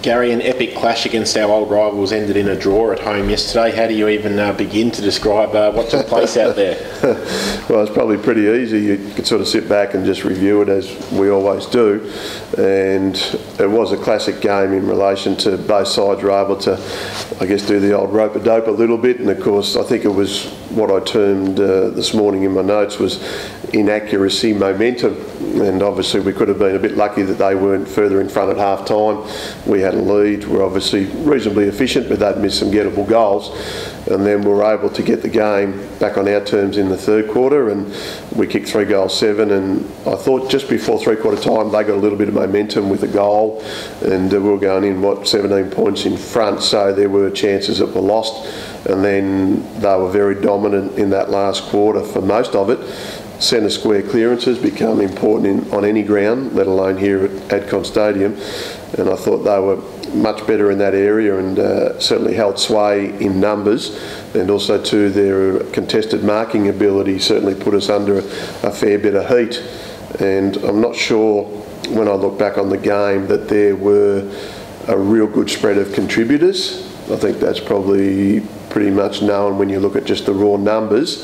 Gary, an epic clash against our old rivals ended in a draw at home yesterday. How do you even begin to describe what took place out there? Well, it's probably pretty easy. You could sort of sit back and just review it as we always do. And it was a classic game in relation to both sides were able to, I guess, do the old rope-a-dope a little bit. And of course, I think it was what I termed this morning in my notes was inaccuracy momentum. And obviously we could have been a bit lucky that they weren't further in front at half time. We had a lead. We're obviously reasonably efficient, but they'd missed some gettable goals. And then we were able to get the game back on our terms in the third quarter, and we kicked 3 goals 7. And I thought just before three-quarter time they got a little bit of momentum with a goal, and we were going in 17 points in front, so there were chances that were lost. And then they were very dominant in that last quarter for most of it. Centre square clearances become important on any ground, let alone here at Head Coach Stadium, and I thought they were much better in that area and certainly held sway in numbers, and also too their contested marking ability certainly put us under a fair bit of heat. And I'm not sure when I look back on the game that there were a real good spread of contributors. I think that's probably pretty much known when you look at just the raw numbers,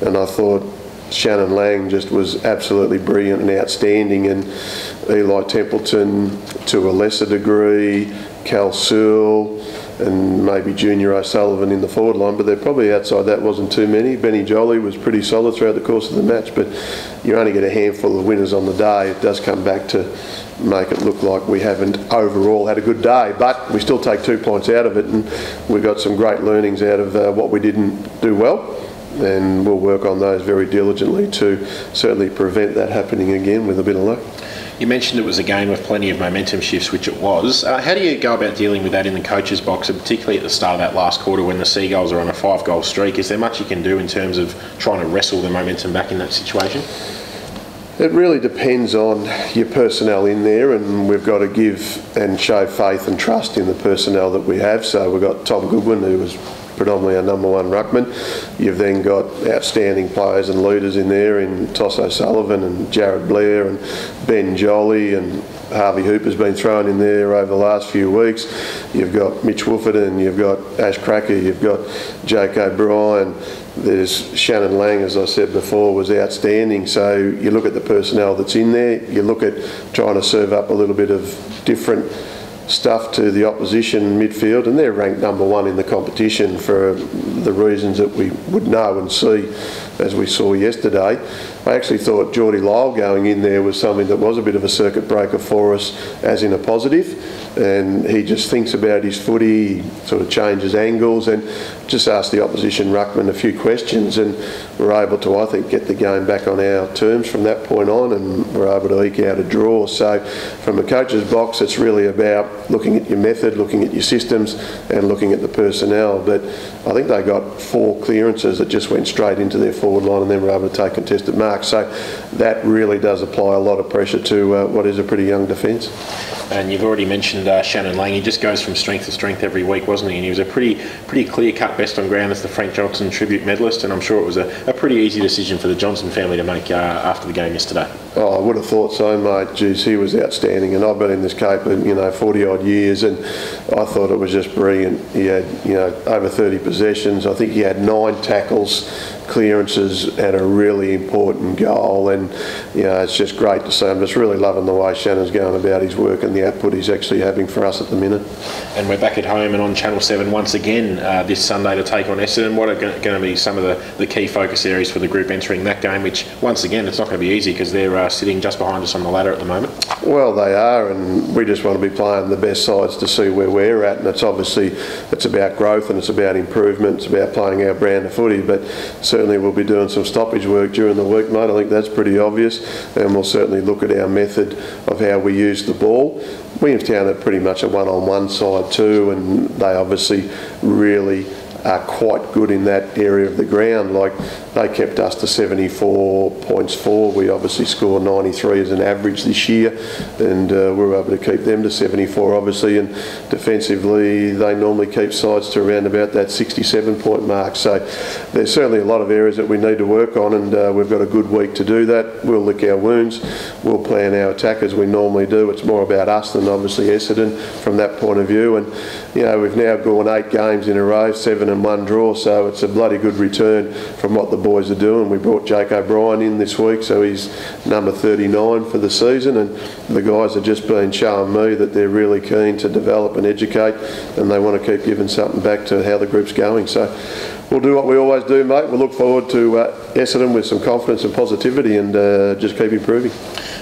and I thought Shannon Lang just was absolutely brilliant and outstanding, and Eli Templeton to a lesser degree, Cal Sewell and maybe Junior O'Sullivan in the forward line, but they're probably outside that wasn't too many. Benny Jolly was pretty solid throughout the course of the match, but you only get a handful of winners on the day. It does come back to make it look like we haven't overall had a good day, but we still take 2 points out of it, and we got some great learnings out of what we didn't do well. And we'll work on those very diligently to certainly prevent that happening again with a bit of luck. You mentioned it was a game with plenty of momentum shifts, which it was. How do you go about dealing with that in the coach's box, and particularly at the start of that last quarter when the Seagulls are on a 5-goal streak? Is there much you can do in terms of trying to wrestle the momentum back in that situation? It really depends on your personnel in there, and we've got to give and show faith and trust in the personnel that we have. So we've got Tom Goodwin, who was predominantly our number one ruckman. You've then got outstanding players and leaders in there in Toss O'Sullivan and Jared Blair and Ben Jolly, and Harvey Hooper's been thrown in there over the last few weeks. You've got Mitch Wooferton, you've got Ash Cracker, you've got Jake O'Brien. There's Shannon Lang, as I said before, was outstanding. So you look at the personnel that's in there, you look at trying to serve up a little bit of different stuff to the opposition midfield, and they're ranked number 1 in the competition for the reasons that we would know and see as we saw yesterday. I actually thought Geordie Lyle going in there was something that was a bit of a circuit breaker for us, as in a positive, and he just thinks about his footy, he sort of changes angles and just asked the opposition ruckman a few questions, and we're able to, I think, get the game back on our terms from that point on, and we're able to eke out a draw. So from a coach's box, it's really about looking at your method, looking at your systems and looking at the personnel. But I think they got 4 clearances that just went straight into their forward line, and then were able to take contested marks. So that really does apply a lot of pressure to what is a pretty young defence. And you've already mentioned Shannon Lang. He just goes from strength to strength every week, wasn't he? And he was a pretty clear-cut best on ground as the Frank Johnson tribute medalist, and I'm sure it was a pretty easy decision for the Johnson family to make after the game yesterday. Oh, I would have thought so, mate. Geez, he was outstanding, and I've been in this cape, 40-odd years, and I thought it was just brilliant. He had, over 30 possessions. I think he had 9 tackles, clearances, and a really important goal. And it's just great to see. I'm just really loving the way Shannon's going about his work and the output he's actually having for us at the minute. And we're back at home and on Channel 7 once again this Sunday to take on Essendon. What are going to be some of the key focus areas for the group entering that game, which once again it's not going to be easy because they're sitting just behind us on the ladder at the moment? Well, they are, and we just want to be playing the best sides to see where we're at, and it's about growth and it's about improvement, it's about playing our brand of footy, but certainly we'll be doing some stoppage work during the week, mate. I think that's pretty obvious, and we'll certainly look at our method of how we use the ball. Williamstown are pretty much a one-on-one side too, and they obviously really are quite good in that area of the ground. Like, they kept us to 74 points for. We obviously scored 93 as an average this year, and we were able to keep them to 74 obviously, and defensively they normally keep sides to around about that 67 point mark. So there's certainly a lot of areas that we need to work on, and we've got a good week to do that. We'll lick our wounds, we'll plan our attack as we normally do. It's more about us than obviously Essendon from that point of view, and we've now gone 8 games in a row, 7 and 1 draw, so it's a bloody good return from what the boys are doing. We brought Jake O'Brien in this week, so he's number 39 for the season, and the guys have just been showing me that they're really keen to develop and educate, and they want to keep giving something back to how the group's going. So we'll do what we always do, mate. We'll look forward to Essendon with some confidence and positivity, and just keep improving.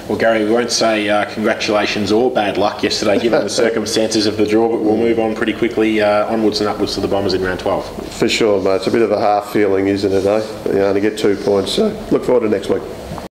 Well, Gary, we won't say congratulations or bad luck yesterday given the circumstances of the draw, but we'll move on pretty quickly onwards and upwards to the Bombers in round 12. For sure, mate. It's a bit of a half feeling, isn't it, eh? To get 2 points. So look forward to next week.